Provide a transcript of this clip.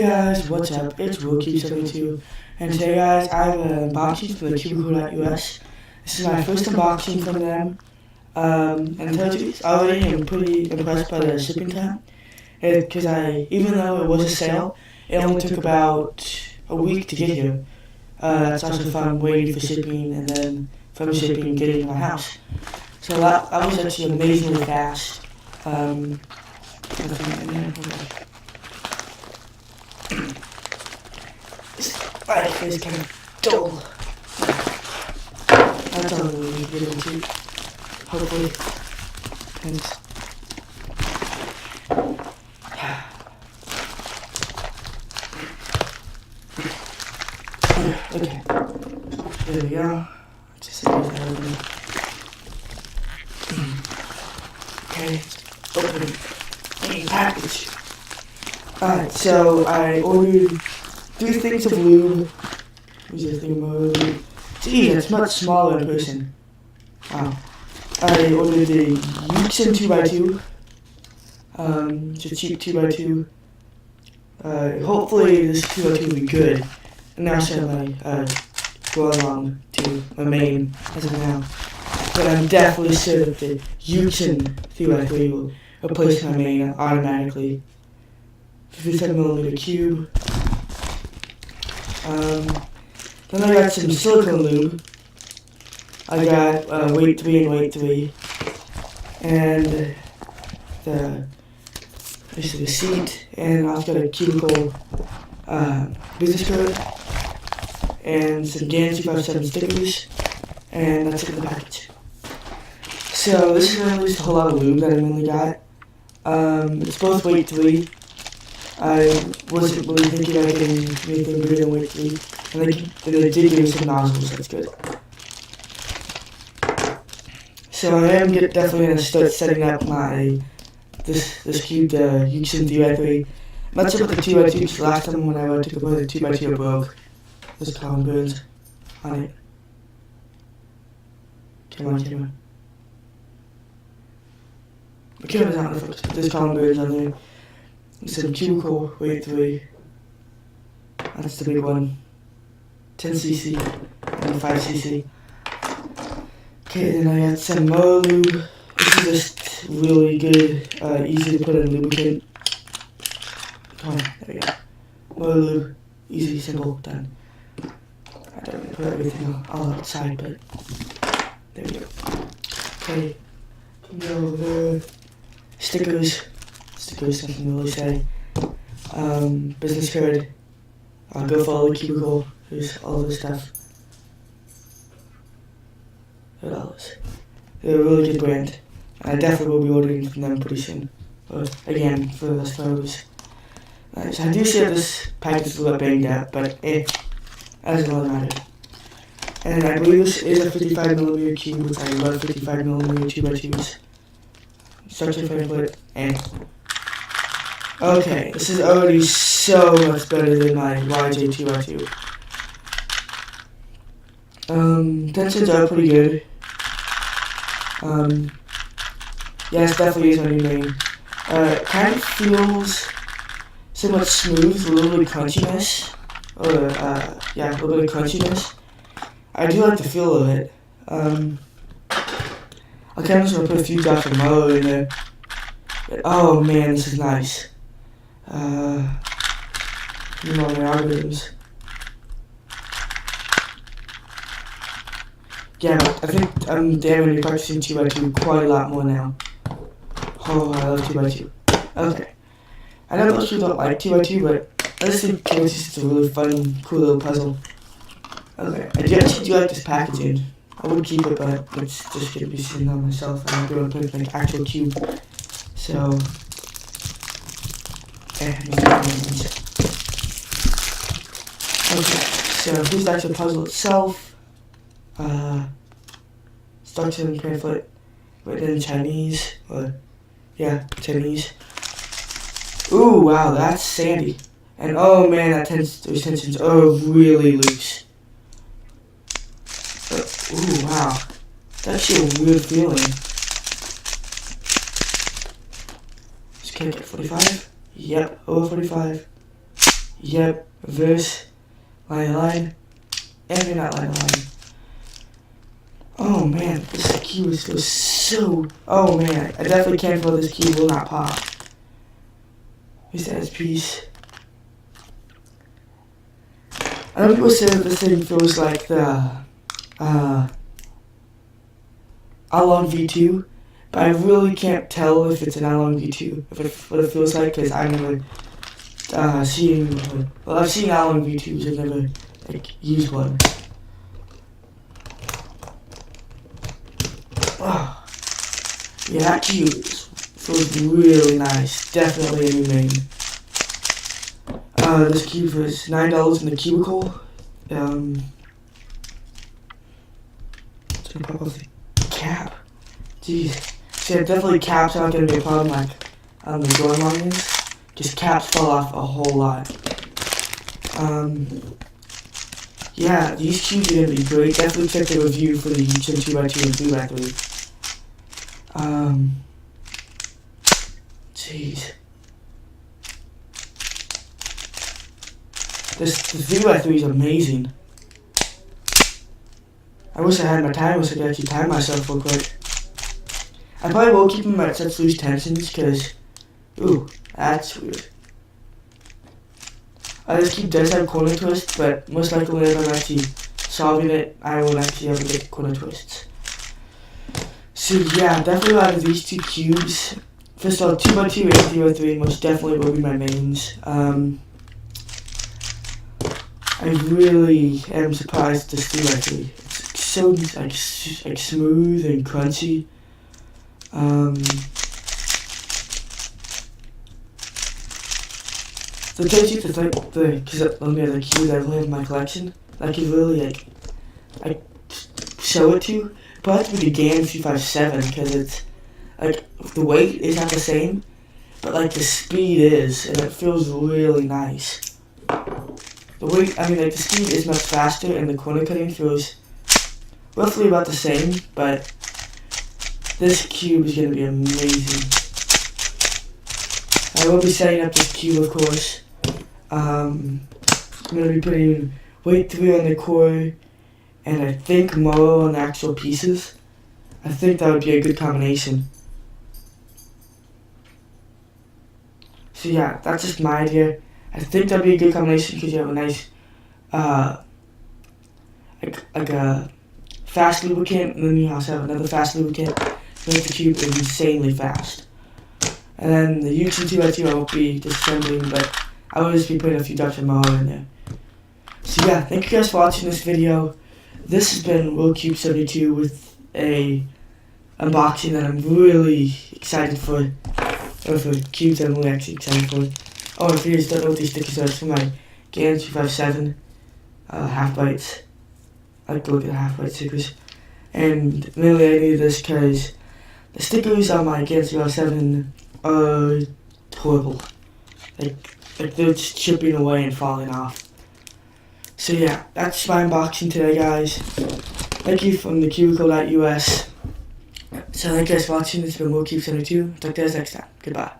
Guys, what's up? It's Welp and today guys, I have an unboxing from the cubicle.us. This is my first unboxing from them, and to tell you, I already am pretty impressed by the shipping time, because even though it was a sale, it only took about a week to get here. That's also fun waiting for shipping, and then from shipping, getting to my house. So that was actually amazingly fast. Life is kind of dull. That's all we need to get into. Hopefully. Depends. Okay. There we go. Just leave that open. Okay. Open the package. Alright, so I ordered 3 things of lube. Here's the thing of lube. Geez, it's much smaller in person. Wow. I ordered the Yuxin 2x2. It's a cheap 2x2. Hopefully this 2x2 will be good. And now I go along to my main as of now. But I'm definitely sure that the Yuxin 3x3 will replace my main automatically. 57mm cube. Then I got some silicone lube. I got weight 3 and weight 3. And the receipt. And I've got a cubicle business card. And some GAN 257 stickers. And that's it in the package. So this is really just a whole lot of lube that I mainly got. It's both weight 3. I wasn't really thinking about getting anything bigger than weight 3. And they did give me some nozzles, that's good. So I am definitely going to start setting up this cube, the Yuxin 3x3. I'm not sure about the 2x2 because last time when I took apart the 2x2 broke. There's common burns on it. Come on. The camera's not in the front. There's common burns on there. Some cubicle, weight 3. That's the big one. 10cc and 5cc. Okay, then I got some more lube. This is just really good, easy to put in lubricant. Come on, there we go. More lube, easy, simple, done. I don't really put everything all outside, but there we go. Okay, go there. Stickers, nothing to really say. Business card. Go follow the cubicle. Here's all this stuff. Look at all this. They're a really good brand. I definitely will be ordering from them pretty soon. Again, for those photos. So I do see that this package is a little banged up, but that doesn't really matter. And I believe this is a 55mm cube, which I love 55mm 2x2s. Structure template, and okay, this is already so much better than my YJ 2x2. Tensions are pretty good. Yes, definitely is my new main. It kind of feels somewhat smooth, a little bit of crunchiness. Yeah, a little bit of crunchiness. I do like the feel of it. I kind of just want to put a few drops of Mo in there. But, oh man, this is nice. You know my algorithms. Yeah, I think I'm damn practicing 2x2 quite a lot more now. Oh, I love 2x2. Okay. I know most people don't like 2x2, but I just think it's just a really fun, cool little puzzle. Okay, I actually do like this packaging. I would keep it, but it's just going to be sitting on myself. I'm not going to put it in an actual cube. So, okay, so here's the actual puzzle itself. Structure and pamphlet written in Chinese, Chinese. Ooh, wow, that's sandy. And oh man, those tensions are really loose. Ooh, wow. That's actually a weird feeling. Just can't get 45. Yep, over 45. Yep, reverse, line, and not line. Oh man, this cube is so. Oh man, I definitely can't feel this cube will not pop. Here's that piece. I know people say that this thing feels like the Along V2, but I really can't tell if it's an Along V2, what it feels like, because I've never I've seen Along V2s, I've never used one. Oh, yeah, that cube feels really nice. Definitely a new name. This cube was $9 in the cubicle. So pop off the cap. Jeez. See, definitely caps aren't gonna be a problem like on the drawing lines. Just caps fall off a whole lot. Yeah, these cubes are gonna be great. Definitely check the review for the Yuxin 2x2 and 3x3. Jeez. This 3x3 is amazing. I wish I had my timer so I could actually time myself real quick. I probably will keep them at such loose tensions because, ooh, that's weird. This cube does have corner twists, but most likely when I'm actually solving it, I won't actually ever get corner twists. So yeah, definitely out of these two cubes, first of all, 2x2 and 3x3 most definitely will be my mains. I really am surprised this 3x3. It's so like smooth and crunchy. So it tells you to think because the cubes I really have in my collection, I could really like show it to you. But it has to be the GAN 357 because it's like the weight is not the same, but like the speed is, and it feels really nice. The weight, the speed is much faster, and the corner cutting feels roughly about the same, but this cube is going to be amazing. I will be setting up this cube, of course. I'm going to be putting weight 3 on the core, and I think Mo on the actual pieces. I think that would be a good combination. So yeah, that's just my idea. I think that'd be a good combination because you have a nice, like a fast lubricant, and then you also have another fast lubricant to make the cube insanely fast. And then the Yuxin 2x2 I won't be disassembling, but I will just be putting a few drops of Moa in there. So yeah, thank you guys for watching this video. This has been WorldCube72 with a unboxing that I'm really excited for. Or for cubes I'm really actually excited for. Oh, and if you guys don't know what these stickers are, it's for my GAN 257 half bites. I like to look at half bite stickers. And mainly I need this because the stickers on my GAN 257 are horrible. Like they're just chipping away and falling off. So yeah, that's my unboxing today, guys. Thank you from the cubicle.us. So thank you guys for watching. This has been WorldCube72. Talk to you guys next time. Goodbye.